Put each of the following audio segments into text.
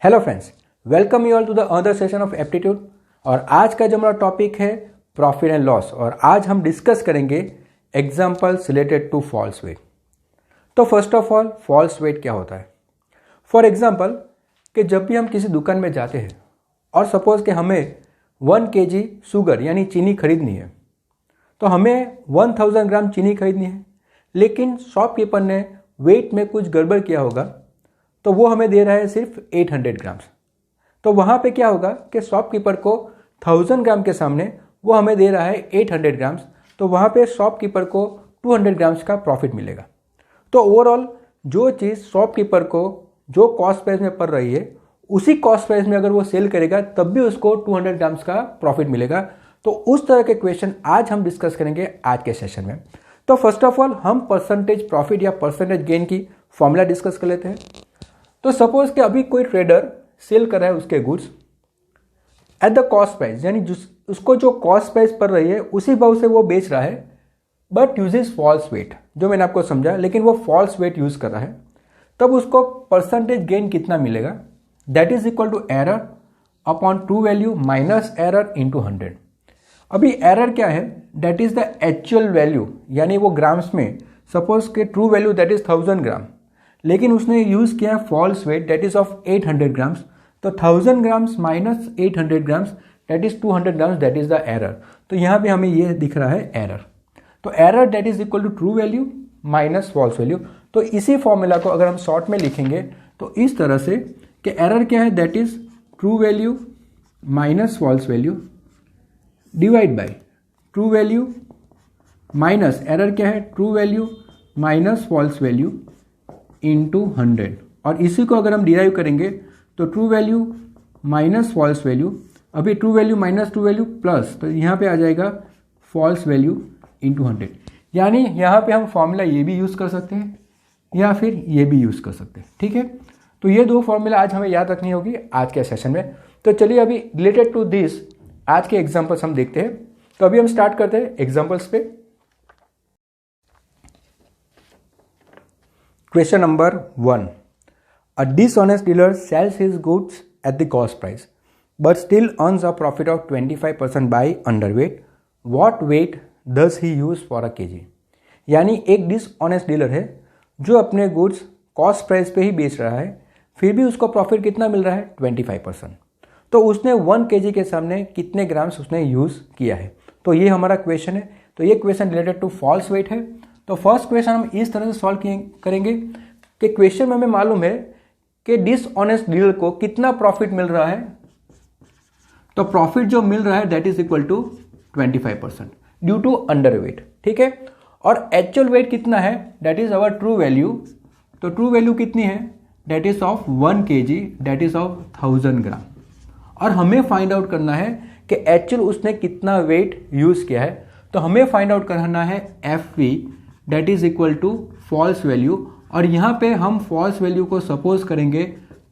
Hello friends, welcome you all to the other session of aptitude. और आज का जो हमारा टॉपिक है प्रॉफिट एंड लॉस, और आज हम डिस्कस करेंगे examples related to false weight. तो first of all, false weight क्या होता है? फॉर एग्जांपल कि जब भी हम किसी दुकान में जाते हैं और सपोज कि हमें 1 kg शुगर यानी चीनी खरीदनी है, तो हमें 1000 ग्राम चीनी खरीदनी है, लेकिन शॉपकीपर ने वेट में कुछ गड़बड़ किया होगा तो वो हमें दे रहा है सिर्फ 800 ग्राम्स। तो वहाँ पे क्या होगा कि शॉपकीपर को 1000 ग्राम के सामने वो हमें दे रहा है 800 ग्राम्स, तो वहाँ पे शॉपकीपर को 200 ग्राम्स का प्रॉफिट मिलेगा। तो ओवरऑल जो चीज़ शॉपकीपर को जो कॉस्ट प्राइस में पड़ रही है, उसी कॉस्ट प्राइस में अगर वो सेल करेगा तब भी उसको 200 ग्राम्स का प्रॉफिट मिलेगा। तो उस तरह के क्वेश्चन आज हम डिस्कस करेंगे आज के सेशन में। तो फर्स्ट ऑफ ऑल हम परसेंटेज प्रॉफिट या परसेंटेज गेन की फॉर्मूला डिस्कस कर लेते हैं। तो सपोज कि अभी कोई ट्रेडर सेल कर रहा है उसके goods at the cost price, यानी उसको जो कॉस्ट प्राइस पड़ रही है उसी भाव से वो बेच रहा है, बट यूजेस फॉल्स वेट, जो मैंने आपको समझा, लेकिन वो फॉल्स वेट यूज कर रहा है। तब उसको परसेंटेज गेन कितना मिलेगा? That is equal to error upon true value minus error into 100। अभी एरर क्या है? That is the actual value, यानी वो ग्राम्स में, सपोज के true value that is 1000 gram, लेकिन उसने यूज़ किया false weight that is of 800 grams. तो 1000 grams minus 800 grams that is 200 grams, that is the error. तो यहाँ पे हमें ये दिख रहा है एरर। तो error that is equal to true value minus false value. तो इसी फॉर्मूला को अगर हम शॉर्ट में लिखेंगे तो इस तरह से कि एरर क्या है? That is true value minus false value divide by true value minus error क्या है? True value minus false value into 100। और इसी को अगर हम डिराइव करेंगे तो true value minus false value, अभी true value minus true value plus, तो यहाँ पे आ जाएगा फॉल्स वैल्यू इंटू 100। यानी यहाँ पे हम फॉर्मूला ये भी यूज़ कर सकते हैं या फिर ये भी यूज़ कर सकते हैं। ठीक है, तो ये दो फॉर्मूला आज हमें याद रखनी होगी आज के सेशन में। तो चलिए अभी रिलेटेड टू दिस आज के एग्जाम्पल्स हम देखते हैं। तो अभी हम स्टार्ट करते हैं एग्जाम्पल्स पे। Question number 1. A dishonest dealer sells his goods at the cost price but still earns a profit of 25% by underweight. What weight does he use for a kg? यानी एक डिसऑनेस्ट डीलर है जो अपने goods cost price पे ही बेच रहा है, फिर भी उसको प्रॉफिट कितना मिल रहा है? 25%। तो उसने 1 kg के सामने कितने ग्राम्स उसने यूज़ किया है? तो ये हमारा क्वेश्चन है। तो ये question related to false weight है। तो फर्स्ट क्वेश्चन हम इस तरह से सॉल्व करेंगे कि क्वेश्चन में हमें मालूम है कि डिसऑनेस्ट डीलर को कितना प्रॉफिट मिल रहा है। तो प्रॉफिट जो मिल रहा है that is equal to 25% due to underweight. ठीक है, और एक्चुअल वेट कितना है? That is our true value. तो ट्रू वैल्यू कितनी है? That is of 1 kg, that is of 1000 gram. और हमें फाइंड आउट करना है कि एक्चुअल उसने कितना वेट यूज किया है। तो हमें फाइंड आउट करना है FV that is equal to false value, और यहाँ पे हम फॉल्स वैल्यू को सपोज करेंगे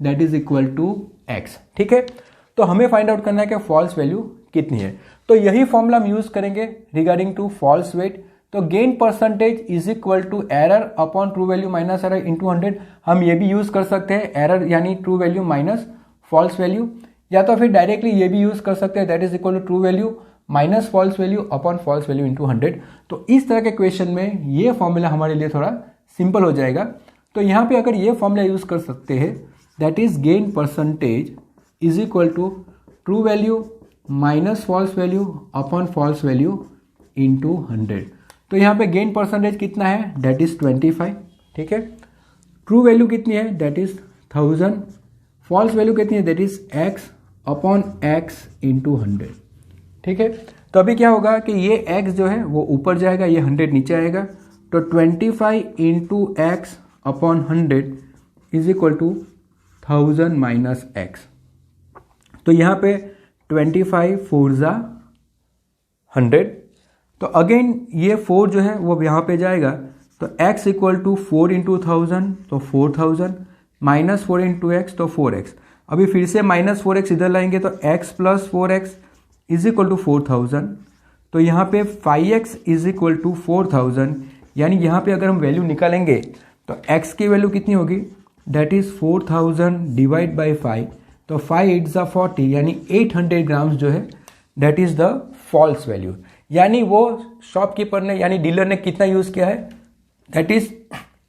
that is equal to x। ठीक है, तो हमें फाइंड आउट करना है कि फॉल्स वैल्यू कितनी है। तो यही फॉर्मूला हम यूज करेंगे रिगार्डिंग टू फॉल्स वेट। तो gain percentage is equal to error upon true value minus error into 100। हम ये भी यूज कर सकते हैं, एरर यानी true value minus false value, या तो फिर डायरेक्टली ये भी यूज कर सकते हैं, that is equal to true value minus false value upon false value into 100। तो इस तरह के क्वेश्चन में ये फॉर्मूला हमारे लिए थोड़ा सिंपल हो जाएगा। तो यहाँ पे अगर ये फॉर्मूला यूज कर सकते हैं, that is gain percentage is equal to true value minus false value upon false value into 100। तो यहाँ पे गेन परसेंटेज कितना है? That is 25। ठीक है, ट्रू वैल्यू कितनी है? That is 1000। फॉल्स वैल्यू कितनी है? That is x upon x into 100। ठीक है, तो अभी क्या होगा कि ये x जो है वो ऊपर जाएगा, ये 100 नीचे आएगा। तो 25 into x upon 100 is equal to 1000 minus x. तो यहाँ पे 25 4 जा 100। तो अगेन ये 4 जो है वो यहाँ पे जाएगा, तो x इक्वल टू 4 इंटू 1000, तो 4000 माइनस 4 इंटू एक्स, तो 4x। अभी फिर से माइनस 4x इधर लाएंगे तो x plus 4x is equal to 4000। तो यहाँ पे 5x इज इक्वल टू 4000, यानी यहाँ पे अगर हम वैल्यू निकालेंगे तो x की वैल्यू कितनी होगी? दैट इज 4000 डिवाइड बाई 5, तो 5 8 ज़ा 40 यानी 800 ग्राम्स जो है that is the false value. यानी वो शॉपकीपर ने यानी डीलर ने कितना यूज़ किया है, दैट इज़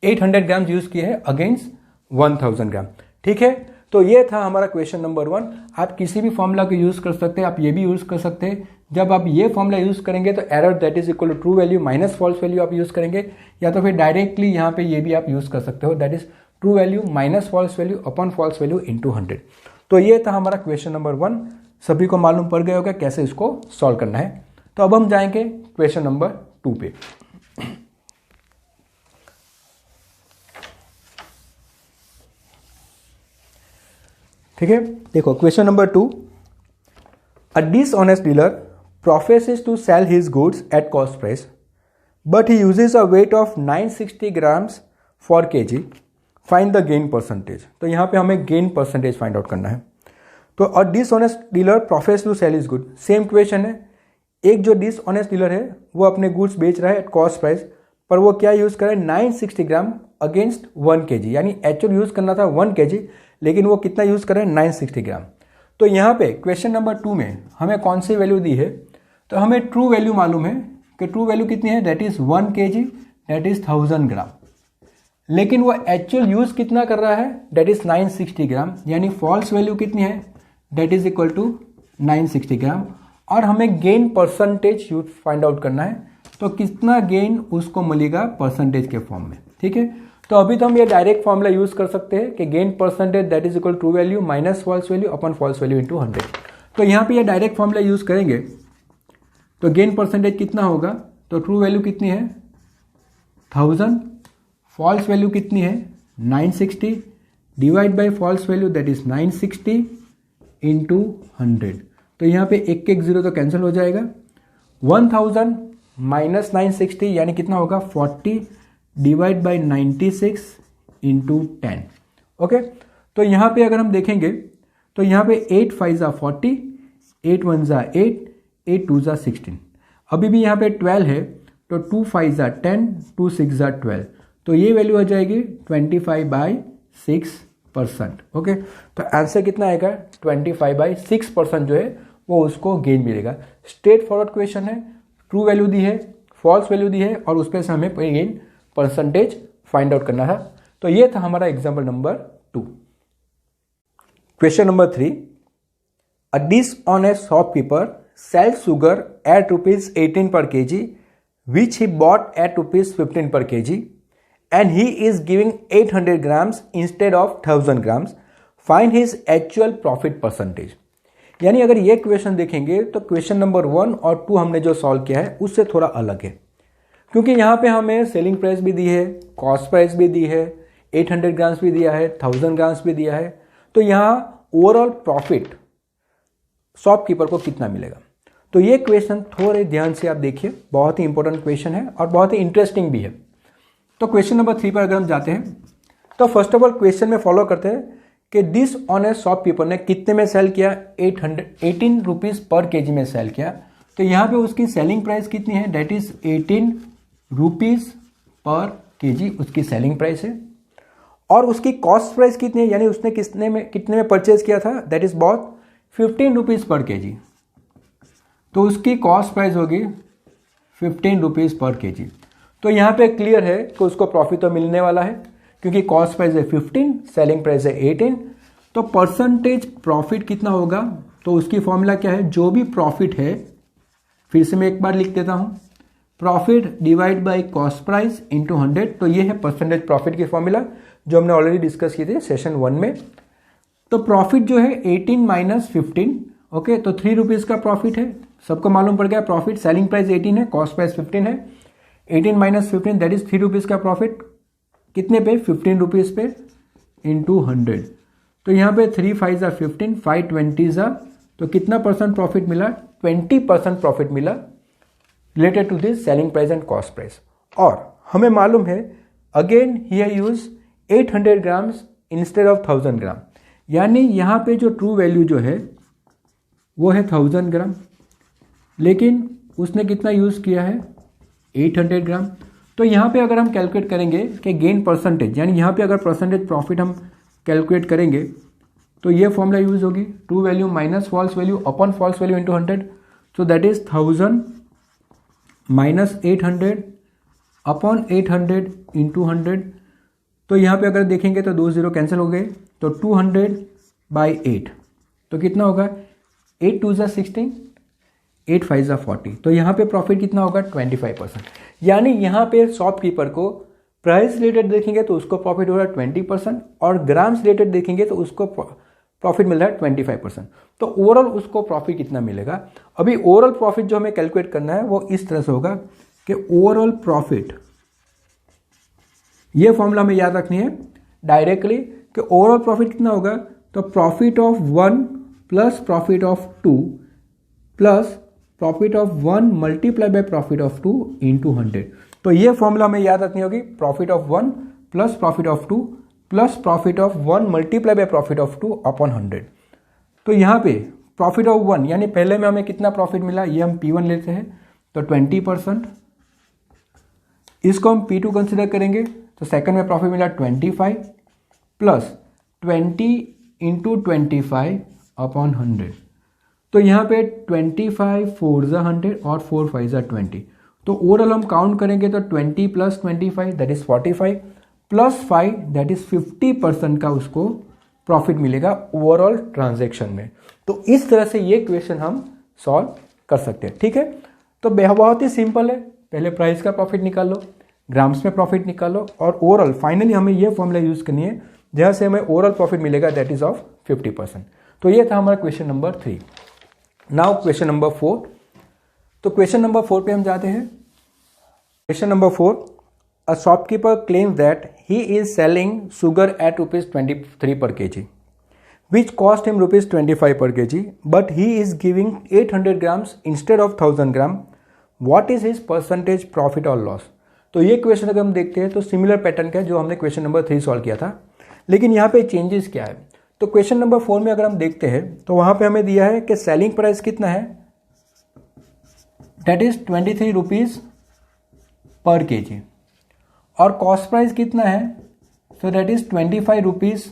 800 ग्राम्स यूज़ किया है अगेंस्ट 1000 ग्राम। ठीक है, तो ये था हमारा क्वेश्चन नंबर 1। आप किसी भी फॉर्मूला को यूज़ कर सकते हैं, आप ये भी यूज़ कर सकते हैं। जब आप ये फॉर्मूला यूज़ करेंगे तो error that is equal to true value minus false value आप यूज़ करेंगे, या तो फिर डायरेक्टली यहाँ पे ये भी आप यूज़ कर सकते हो, that is true value minus false value upon false value into 100। तो ये था हमारा क्वेश्चन नंबर 1। सभी को मालूम पड़ गया होगा कैसे इसको सॉल्व करना है। तो अब हम जाएंगे क्वेश्चन नंबर 2 पे। ठीक है, देखो question number 2। A dishonest dealer professes to sell his goods at cost price, but he uses a weight of 960 grams for kg. Find the gain percentage. तो यहाँ पे हमें गेन परसेंटेज फाइंड आउट करना है। तो a dishonest dealer profess to sell his good, same question है। एक जो डिसऑनेस्ट डीलर है वो अपने गुड्स बेच रहा है एट कॉस्ट प्राइस, पर वो क्या यूज़ कर रहा है 960 ग्राम अगेंस्ट 1 kg, यानी एक्चुअल यूज़ करना था 1 kg, लेकिन वो कितना यूज़ कर रहा है 960 ग्राम। तो यहाँ पे क्वेश्चन नंबर 2 में हमें कौन सी वैल्यू दी है, तो हमें ट्रू वैल्यू मालूम है कि ट्रू वैल्यू कितनी है, that is 1 kg, that is 1000 gram. लेकिन वो एक्चुअल यूज कितना कर रहा है, दैट इज 960 ग्राम, यानी फॉल्स वैल्यू कितनी है, दैट इज इक्वल टू 960 ग्राम। और हमें gain percentage use find out करना है, तो कितना गेन उसको मिलेगा परसेंटेज के फॉर्म में। ठीक है, तो अभी तो हम ये डायरेक्ट फॉर्मूला यूज कर सकते हैं कि gain percentage that is equal true value minus false value upon false value into 100। तो यहाँ पे ये डायरेक्ट फॉर्मूला यूज करेंगे तो गेन परसेंटेज कितना होगा, तो ट्रू वैल्यू कितनी है 1000, फॉल्स वैल्यू कितनी है 960, divide by false value that is 960 into 100। तो यहाँ पे एक एक जीरो तो कैंसिल हो जाएगा। 1000 माइनस 960 यानी कितना होगा 40 डिवाइड बाय 96 इंटू 10। ओके, तो यहाँ पे अगर हम देखेंगे तो यहाँ पे 8 5 ज़ा 40, 8 1 ज़ा 8, 8 2 ज़ा 16। अभी भी यहाँ पे 12 है, तो 2 5 ज़ा 10, 2 6 ज़ा 12, तो ये वैल्यू हो जाएगी 25/6%। ओके, तो आंसर कितना आएगा 25/6% जो है वो उसको गेन मिलेगा। स्ट्रेट फॉरवर्ड क्वेश्चन है, ट्रू वैल्यू दी है, फॉल्स वैल्यू दी है, और उस पर से हमें गेन परसेंटेज फाइंड आउट करना है। तो ये था हमारा example number 2। Question number 3। A dishonest shopkeeper sells sugar at rupees 18 per kg, which he bought at rupees 15 per kg, and he is giving 800 grams instead of 1000 grams. Find his actual profit percentage. यानी अगर ये question देखेंगे तो question number 1 और 2 हमने जो solve किया है उससे थोड़ा अलग है, क्योंकि यहाँ पे हमें सेलिंग प्राइस भी दी है, कॉस्ट प्राइस भी दी है, 800 ग्राम्स भी दिया है, 1000 ग्राम्स भी दिया है। तो यहाँ ओवरऑल प्रॉफिट शॉपकीपर को कितना मिलेगा। तो ये क्वेश्चन थोड़े ध्यान से आप देखिए, बहुत ही इंपॉर्टेंट क्वेश्चन है और बहुत ही इंटरेस्टिंग भी है। तो क्वेश्चन नंबर 3 पर अगर हम जाते हैं तो फर्स्ट ऑफ ऑल क्वेश्चन में फॉलो करते हैं कि डिसऑनेस्ट शॉपकीपर ने कितने में सेल किया, 18 रुपीज़ पर केजी में सेल किया। तो यहाँ पे उसकी सेलिंग प्राइस कितनी है, दैट इज 18 रुपीज़ पर केजी उसकी सेलिंग प्राइस है। और उसकी कॉस्ट प्राइस कितनी है, यानी उसने कितने में परचेज किया था, दैट इज बॉट 15 रुपीज़ पर केजी। तो उसकी कॉस्ट प्राइस होगी 15 रुपीज़ पर केजी। तो यहाँ पे क्लियर है कि उसको प्रॉफिट तो मिलने वाला है, क्योंकि कॉस्ट प्राइस है 15, सेलिंग प्राइस है 18। तो परसेंटेज प्रॉफिट कितना होगा, तो उसकी फॉर्मूला क्या है, जो भी प्रॉफिट है, फिर से मैं एक बार लिख देता हूँ, profit divide by cost price into 100। तो ये है परसेंटेज प्रॉफिट की फॉर्मूला जो हमने ऑलरेडी डिस्कस की थी सेशन 1 में। तो प्रॉफिट जो है 18 माइनस 15, ओके, तो 3 रुपीज़ का प्रॉफिट है, सबको मालूम पड़ गया प्रॉफिट। सेलिंग प्राइस 18 है, कॉस्ट प्राइस 15 है, 18 माइनस 15 दैट इज 3 रुपीज़ का प्रॉफिट। कितने पे, 15 रुपीज़ पे इंटू 100। तो यहाँ पे 3 5 ज़ा 15, 5 20 ज़ा, तो कितना परसेंट प्रॉफिट मिला, 20% प्रॉफिट मिला related to this selling price and cost price. और हमें मालूम है again here use 800 grams instead of 1000 gram, यानी यहाँ पे जो ट्रू वैल्यू जो है वो है 1000 ग्राम, लेकिन उसने कितना यूज़ किया है 800 ग्राम। तो यहाँ पे अगर हम कैलकुलेट करेंगे कि गेन परसेंटेज, यानी यहाँ पे अगर परसेंटेज प्रॉफिट हम कैलकुलेट करेंगे तो ये फॉर्मूला यूज होगी, true value minus false value upon false value into 100, so that is 1000 minus 800 upon 800 into 100। तो यहाँ पे अगर देखेंगे तो 2 0 कैंसिल हो गए, तो 200/8, तो कितना होगा 8 2 16, 8 5 40। तो यहाँ पे प्रॉफिट कितना होगा 25%। यानी यहाँ पे शॉपकीपर को प्राइस रिलेटेड देखेंगे तो उसको प्रॉफिट हो रहा है 20%, और ग्राम्स रिलेटेड देखेंगे तो उसको प्रॉफिट मिल रहा है 25%। तो ओवरऑल उसको प्रॉफिट कितना मिलेगा? अभी ओवरऑल प्रॉफिट जो हमें कैलकुलेट करना है वो इस तरह से होगा कि ओवरऑल प्रॉफिट, ये फॉर्मूला हमें याद रखनी है डायरेक्टली कि ओवरऑल प्रॉफिट कितना होगा, तो profit of 1 plus profit of 2 plus profit of 1 multiply by profit of 2 into 100। तो ये फॉर्मूला हमें याद रखनी होगी, profit of 1 plus profit of 2 plus profit of 1 multiply by profit of 2 upon 100। तो यहाँ पे प्रॉफिट ऑफ 1 यानी पहले में हमें कितना प्रॉफिट मिला, ये हम P1 लेते हैं तो 20%, इसको हम P2 कंसिडर करेंगे तो सेकंड में प्रॉफिट मिला 25 प्लस 20 इंटू 25 अपॉन 100। तो यहाँ पे 25 4 ज़ा 100 और 4 5 ज़ा 20। तो ओवरऑल हम काउंट करेंगे तो 20 plus 25 that is 45 plus 5 that is 50% का उसको प्रॉफिट मिलेगा ओवरऑल ट्रांजैक्शन में। तो इस तरह से ये क्वेश्चन हम सॉल्व कर सकते हैं। ठीक है, तो बहुत ही सिंपल है, पहले प्राइस का प्रॉफिट निकाल लो, ग्राम्स में प्रॉफिट निकालो, और ओवरऑल फाइनली हमें ये फॉर्मूला यूज करनी है जहाँ से हमें ओवरऑल प्रॉफिट मिलेगा दैट इज ऑफ 50%। तो ये था हमारा question number 3। Now question number 4। तो क्वेश्चन नंबर 4 पे हम जाते हैं। Question number 4, a shopkeeper claims that he is selling sugar at ₹23 per kg which cost him ₹25 per kg, but he is giving 800 grams instead of 1000 gram. What is his percentage profit or loss? तो ये question अगर हम देखते हैं तो similar pattern का है जो हमने क्वेश्चन नंबर 3 सॉल्व किया था, लेकिन यहाँ पे चेंजेस क्या है। तो क्वेश्चन नंबर 4 में अगर हम देखते हैं तो वहाँ पे हमें दिया है कि सेलिंग प्राइस कितना है, दैट इज 23 रुपीज़ पर kg, और कॉस्ट प्राइस कितना है, सो दैट इज 25 रुपीज़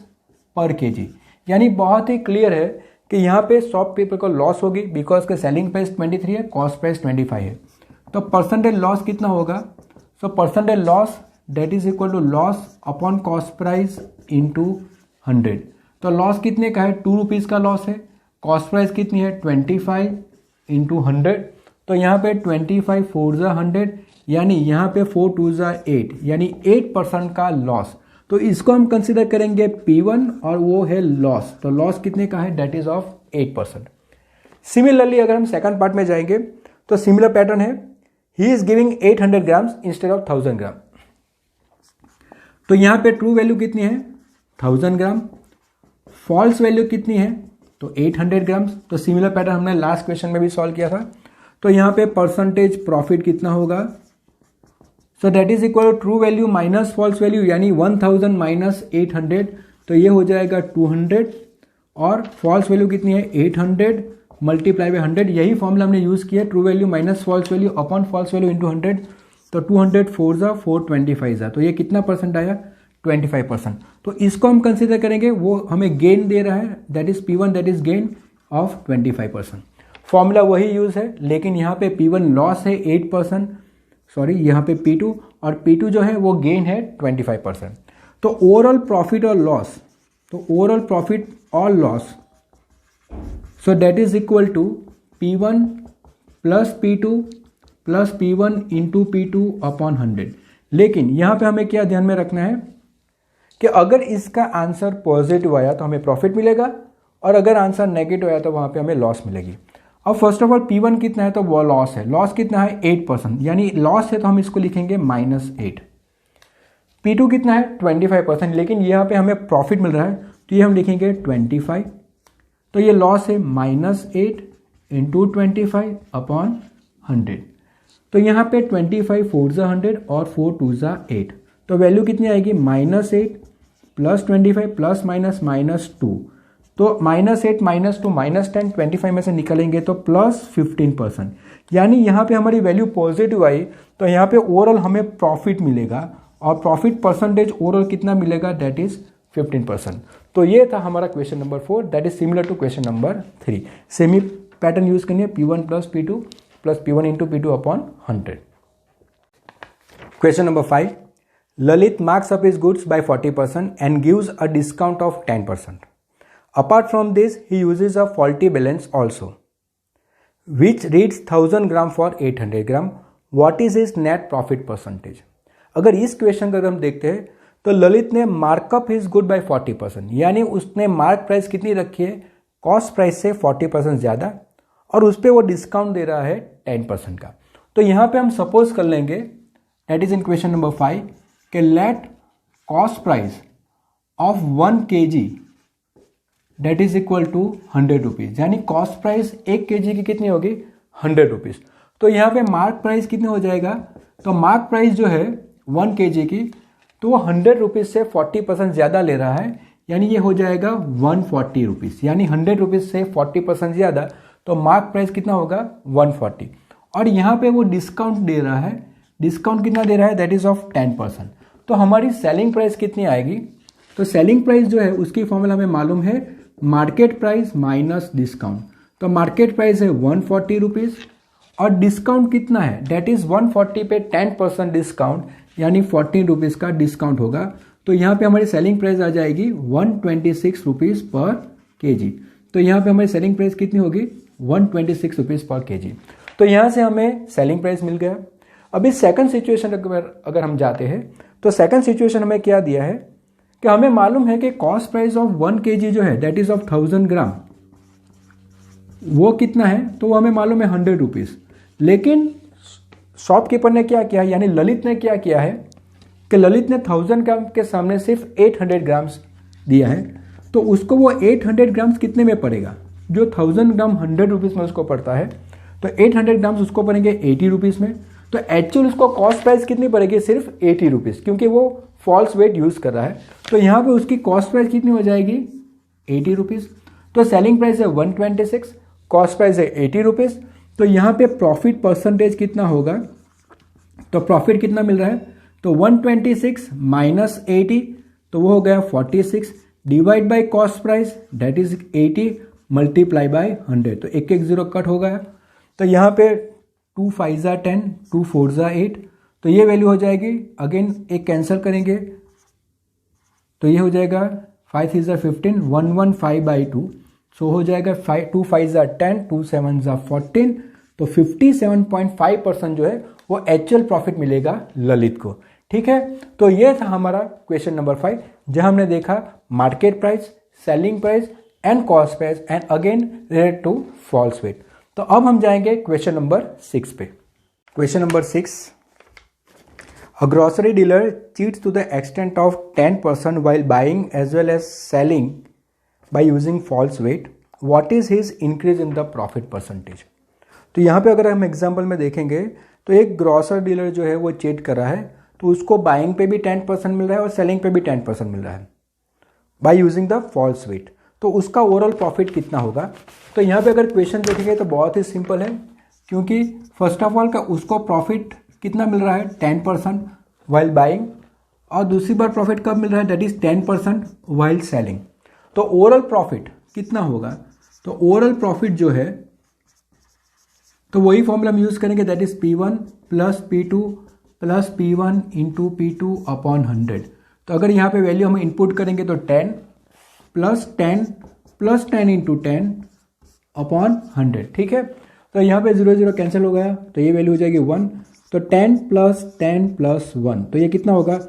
पर kg। यानी बहुत ही क्लियर है कि यहाँ पे शॉपकीपर को लॉस होगी बिकॉज के सेलिंग प्राइस 23 है, कॉस्ट प्राइस 25 है। तो परसेंटेज लॉस कितना होगा, so percentage loss that is equal to loss upon cost price into 100। तो लॉस कितने का है, 2 रुपीज़ का लॉस है, कॉस्ट प्राइस कितनी है 25 इंटू 100। तो यहाँ पे 25 4 ज़ा 100, यानी यहाँ पे 4 2 ज़ा 8, यानी 8% का लॉस। तो इसको हम कंसिडर करेंगे P1 और वो है लॉस। तो लॉस कितने का है, दैट इज ऑफ 8%। सिमिलरली अगर हम सेकंड पार्ट में जाएंगे तो सिमिलर पैटर्न है, he is giving 800 grams instead of 1000 ग्राम। तो यहाँ पे ट्रू वैल्यू कितनी है 1000 ग्राम, फॉल्स वैल्यू कितनी है तो 800 ग्राम्स। तो सिमिलर पैटर्न हमने लास्ट क्वेश्चन में भी सॉल्व किया था। तो यहाँ पे परसेंटेज प्रॉफिट कितना होगा, so that is equal to true value minus false value, यानी 1000 माइनस 800, तो ये हो जाएगा 200, और फॉल्स वैल्यू कितनी है 800 मल्टीप्लाई बाय 100। यही फॉर्मूला हमने यूज किया, true value minus false value upon false value into 100। तो 200 4 ज़ा 425 ज़ा, तो ये कितना परसेंट आया 25%। तो इसको हम कंसिडर करेंगे, वो हमें गेन दे रहा है, that is P1 that is gain of 25%। Formula वही यूज है, लेकिन यहाँ पे P1 लॉस है 8%, सॉरी यहाँ पे P2, और P2 जो है वो गेन है 25%। तो ओवरऑल प्रॉफिट और लॉस, तो ओवरऑल प्रॉफिट और loss, so that is equal to P1 plus P2 plus P1 into P2 upon 100। लेकिन यहाँ पे हमें क्या ध्यान में रखना है कि अगर इसका आंसर पॉजिटिव आया तो हमें प्रॉफिट मिलेगा, और अगर आंसर नेगेटिव आया तो वहाँ पे हमें लॉस मिलेगी। अब फर्स्ट ऑफ ऑल P1 कितना है तो वो लॉस है, लॉस कितना है 8%, यानी लॉस है तो हम इसको लिखेंगे -8। P2 कितना है 25%, लेकिन यहाँ पे हमें प्रॉफिट मिल रहा है तो ये हम लिखेंगे 25। तो ये लॉस है -8 इंटू 25 अपॉन 100। तो यहाँ पे 25 4 ज़ा 100 और 4 2 ज़ा 8, तो वैल्यू कितनी आएगी -8 प्लस 25 प्लस माइनस -2। तो -8 -2 -10, 25 में से निकलेंगे तो +15%, यानी यहाँ पे हमारी वैल्यू पॉजिटिव आई तो यहाँ पे ओवरऑल हमें प्रॉफिट मिलेगा, और प्रॉफिट परसेंटेज ओवरऑल कितना मिलेगा दैट इज 15%। तो ये था हमारा question number 4, that is similar to question number 3। Same ही पैटर्न यूज करनी है, P1 plus P2 plus P1 into P2 upon 100। Question number 5, Lalit marks up his goods by 40% and gives a discount of 10%. Apart from this, he uses a faulty balance also, which reads 1000 gram for 800 gram. What is his net profit percentage? अगर इस question का हम देखते हैं तो ललित ने markup his good bye 40%, यानी उसने मार्क प्राइस कितनी रखी है, कॉस्ट प्राइस से 40% ज़्यादा, और उस पर वो डिस्काउंट दे रहा है 10% का। तो यहाँ पे हम सपोज कर लेंगे, that is in question number 5, कि let cost price of 1 kg that is equal to 100 rupees, यानी कॉस्ट प्राइस 1 kg की कितनी होगी, 100 रुपीज़। तो यहाँ पे मार्क प्राइस कितनी हो जाएगा, तो मार्क प्राइस जो है 1 kg की, तो वो 100 रुपीज़ से 40% ज़्यादा ले रहा है, यानी ये हो जाएगा 140 रुपीज़, यानी 100 रुपीज़ से 40% ज़्यादा, तो मार्क प्राइस कितना होगा 140। और यहाँ पे वो डिस्काउंट दे रहा है, डिस्काउंट कितना दे रहा है, दैट इज़ ऑफ 10%। तो हमारी सेलिंग प्राइस कितनी आएगी, तो सेलिंग प्राइस जो है उसकी फॉर्मूला हमें मालूम है, मार्केट प्राइस माइनस डिस्काउंट। तो मार्केट प्राइस है 140 रुपीज़ और डिस्काउंट कितना है, डेट इज़ 140 पे 10% डिस्काउंट, यानी 14 रुपीज़ का डिस्काउंट होगा। तो यहाँ पे हमारी सेलिंग प्राइस आ जाएगी 126 रुपीज़ पर kg। तो यहाँ पे हमारी सेलिंग प्राइस कितनी होगी, 126 रुपीज़ पर kg। तो यहाँ से हमें सेलिंग प्राइस मिल गया। अभी सेकंड सिचुएशन अगर हम जाते हैं तो सेकंड सिचुएशन हमें क्या दिया है कि हमें मालूम है कि कॉस्ट प्राइस ऑफ 1 kg जो है दैट इज ऑफ 1000 ग्राम, वो कितना है, तो वो हमें मालूम है 100 रुपीज़। लेकिन शॉपकीपर ने क्या किया, यानी ललित ने क्या किया है कि ललित ने 1000 ग्राम के सामने सिर्फ 800 ग्राम्स दिया है, तो उसको वो 800 ग्राम्स कितने में पड़ेगा, जो 1000 ग्राम 100 रुपीज़ में उसको पड़ता है, तो 800 ग्राम्स उसको पड़ेंगे 80 रुपीज़ में। तो एक्चुअल उसको कॉस्ट प्राइस कितनी पड़ेगी, सिर्फ 80 रुपीज़, क्योंकि वो फॉल्स वेट यूज़ कर रहा है। तो यहाँ पे उसकी कॉस्ट प्राइस कितनी हो जाएगी, 80 रुपीज़। तो सेलिंग प्राइस है 126, कॉस्ट प्राइस है 80 रुपीज़। तो यहाँ पे प्रॉफिट परसेंटेज कितना होगा, तो प्रॉफिट कितना मिल रहा है, तो 126 माइनस 80, तो वो हो गया 46, divide by cost price that is 80 multiply by 100, तो एक 0 कट हो गया। तो यहाँ पे 2 5 10, 2 4 8, तो ये वैल्यू हो जाएगी, अगेन एक कैंसिल करेंगे तो ये हो जाएगा 5 3 15, 115/2, सो हो जाएगा 2 5 10, 2 7 14, तो 57.5% जो है वो एक्चुअल प्रॉफिट मिलेगा ललित को। ठीक है, तो ये था हमारा क्वेश्चन नंबर 5, जहां हमने देखा market price, selling price and cost price and again related to false weight. तो अब हम जाएंगे क्वेश्चन नंबर 6 पे। Question number 6, a grocery dealer cheats to the extent of 10% while buying as well as selling by using false weight. What is his increase in the profit percentage? तो यहाँ पे अगर हम एग्जाम्पल में देखेंगे तो एक ग्रॉसर डीलर जो है वो चीट कर रहा है, तो उसको बाइंग पे भी 10% मिल रहा है और सेलिंग पे भी 10% मिल रहा है by using the false weight. तो उसका ओवरऑल प्रॉफिट कितना होगा, तो यहाँ पे अगर क्वेश्चन देखेंगे तो बहुत ही सिंपल है, क्योंकि फर्स्ट ऑफ ऑल का उसको प्रॉफिट कितना मिल रहा है 10% वाइल बाइंग, और दूसरी बार प्रॉफिट कब मिल रहा है, दैट इज 10% वाइल सेलिंग। तो ओवरऑल प्रॉफिट कितना होगा, तो ओवरऑल प्रॉफिट जो है तो वही फॉर्मूला हम यूज करेंगे, that is P1 plus P2 plus P1 into P2 upon 100। तो अगर यहाँ पे वैल्यू हम इनपुट करेंगे तो 10 प्लस 10 इंटू 10 अपॉन 100। ठीक है, तो यहाँ पे 0 0 कैंसिल हो गया, तो ये वैल्यू हो जाएगी 1, तो 10 प्लस 10 प्लस 1, तो ये कितना होगा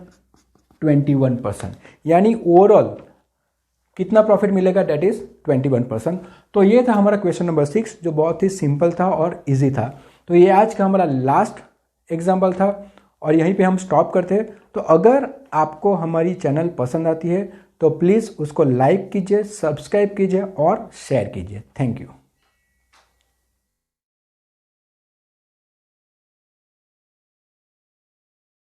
21%, यानी ओवरऑल कितना प्रॉफिट मिलेगा, दैट इज 21%। तो ये था हमारा क्वेश्चन नंबर 6, जो बहुत ही सिंपल था और इजी था। तो ये आज का हमारा लास्ट एग्जाम्पल था और यहीं पे हम स्टॉप करते हैं। तो अगर आपको हमारी चैनल पसंद आती है तो प्लीज़ उसको लाइक कीजिए, सब्सक्राइब कीजिए और शेयर कीजिए। Thank you.